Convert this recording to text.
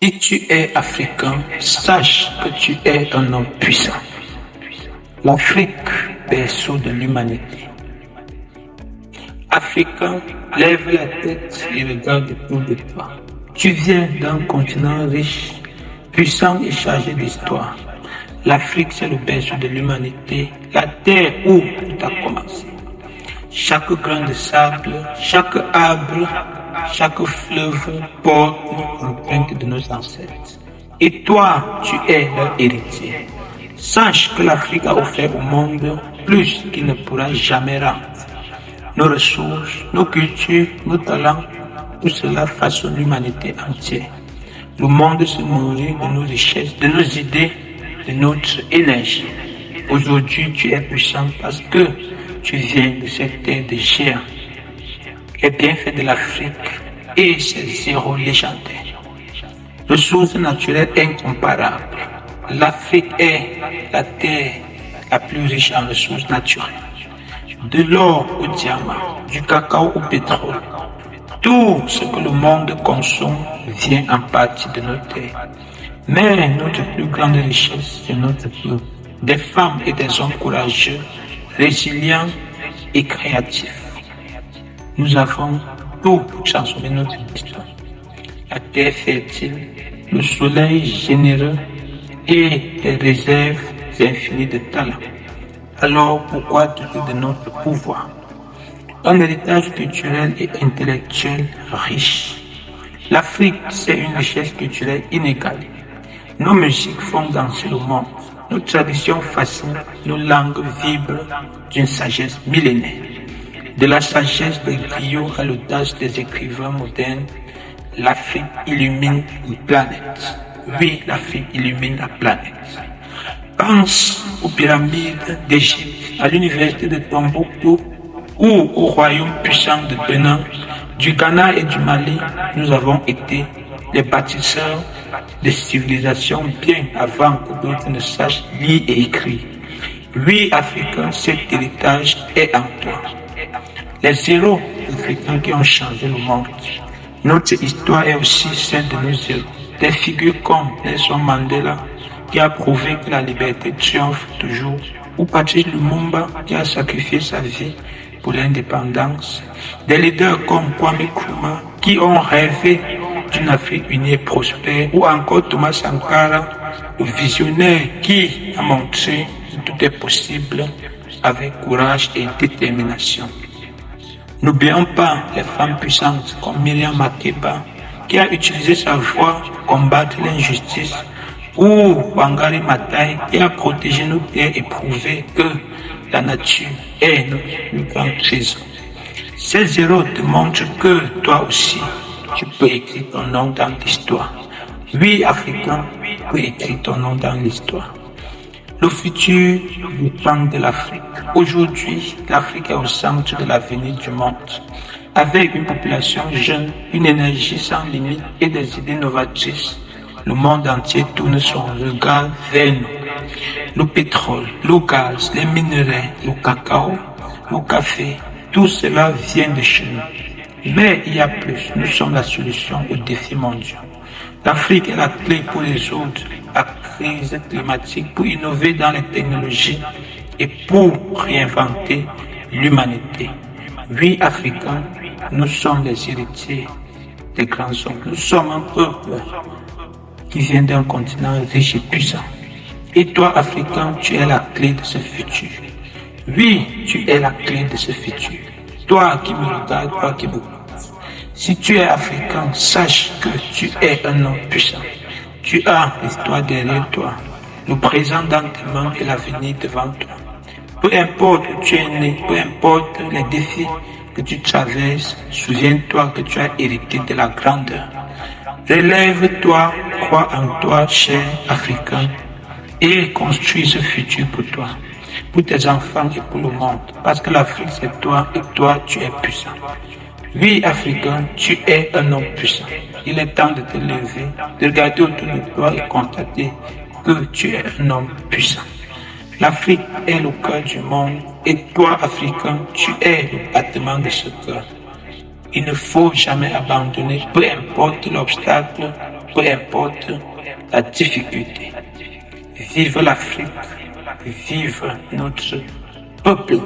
Si tu es africain, sache que tu es un homme puissant. L'Afrique, berceau de l'humanité. Africain, lève la tête et regarde autour de toi. Tu viens d'un continent riche, puissant et chargé d'histoire. L'Afrique, c'est le berceau de l'humanité, la terre où tout a commencé. Chaque grain de sable, chaque arbre, chaque fleuve porte l'empreinte de nos ancêtres. Et toi, tu es leur héritier. Sache que l'Afrique a offert au monde plus qu'il ne pourra jamais rendre. Nos ressources, nos cultures, nos talents, tout cela façonne l'humanité entière. Le monde se nourrit de nos richesses, de nos idées, de notre énergie. Aujourd'hui, tu es puissant parce que tu viens de cette terre de géants. Les bienfaits de l'Afrique et ses héros légendaires. Ressources naturelles incomparables. L'Afrique est la terre la plus riche en ressources naturelles. De l'or au diamant, du cacao au pétrole. Tout ce que le monde consomme vient en partie de nos terres. Mais notre plus grande richesse, c'est notre peuple. Des femmes et des hommes courageux, résilients et créatifs. Nous avons tout pour transformer notre histoire. La terre fertile, le soleil généreux et les réserves infinies de talents. Alors pourquoi douter de notre pouvoir? Un héritage culturel et intellectuel riche. L'Afrique, c'est une richesse culturelle inégalée. Nos musiques font danser le monde. Nos traditions fascinent, nos langues vibrent d'une sagesse millénaire. De la sagesse des griots à l'audace des écrivains modernes, l'Afrique illumine la planète. Oui, l'Afrique illumine la planète. Pense aux pyramides d'Égypte, à l'université de Tombouctou ou au royaume puissant de Bénin, du Ghana et du Mali. Nous avons été les bâtisseurs de civilisations bien avant que d'autres ne sachent lire et écrire. Oui, Africains, cet héritage est en toi. Les héros africains qui ont changé le monde. Notre histoire est aussi celle de nos héros. Des figures comme Nelson Mandela, qui a prouvé que la liberté triomphe toujours, ou Patrice Lumumba, qui a sacrifié sa vie pour l'indépendance. Des leaders comme Kwame Nkrumah, qui ont rêvé d'une Afrique unie et prospère, ou encore Thomas Sankara, le visionnaire qui a montré que tout est possible avec courage et détermination. N'oublions pas les femmes puissantes comme Miriam Makeba, qui a utilisé sa voix pour combattre l'injustice, ou Wangari Maathai, qui a protégé nos terres et prouvé que la nature est notre plus grand trésor. Ces héros te montrent que toi aussi, tu peux écrire ton nom dans l'histoire. Oui, Africain, tu peux écrire ton nom dans l'histoire. Le futur dépend de l'Afrique. Aujourd'hui, l'Afrique est au centre de l'avenir du monde. Avec une population jeune, une énergie sans limite et des idées novatrices, le monde entier tourne son regard vers nous. Le pétrole, le gaz, les minerais, le cacao, le café, tout cela vient de chez nous. Mais il y a plus, nous sommes la solution aux défis mondiaux. L'Afrique est la clé pour résoudre la crise climatique, pour innover dans les technologies et pour réinventer l'humanité. Oui, Africains, nous sommes les héritiers des grands hommes. Nous sommes un peuple qui vient d'un continent riche et puissant. Et toi, Africain, tu es la clé de ce futur. Oui, tu es la clé de ce futur. Toi qui me regardes, toi qui me écoutes. Si tu es africain, sache que tu es un homme puissant. Tu as l'histoire derrière toi, le présent dans tes mains et l'avenir devant toi. Peu importe où tu es né, peu importe les défis que tu traverses, souviens-toi que tu as hérité de la grandeur. Relève-toi, crois en toi, cher Africain, et construis ce futur pour toi, pour tes enfants et pour le monde, parce que l'Afrique c'est toi et toi tu es puissant. Oui, Africain, tu es un homme puissant. Il est temps de te lever, de regarder autour de toi et constater que tu es un homme puissant. L'Afrique est le cœur du monde et toi, Africain, tu es le battement de ce cœur. Il ne faut jamais abandonner, peu importe l'obstacle peu importe la difficulté. Vive l'Afrique, vive notre peuple.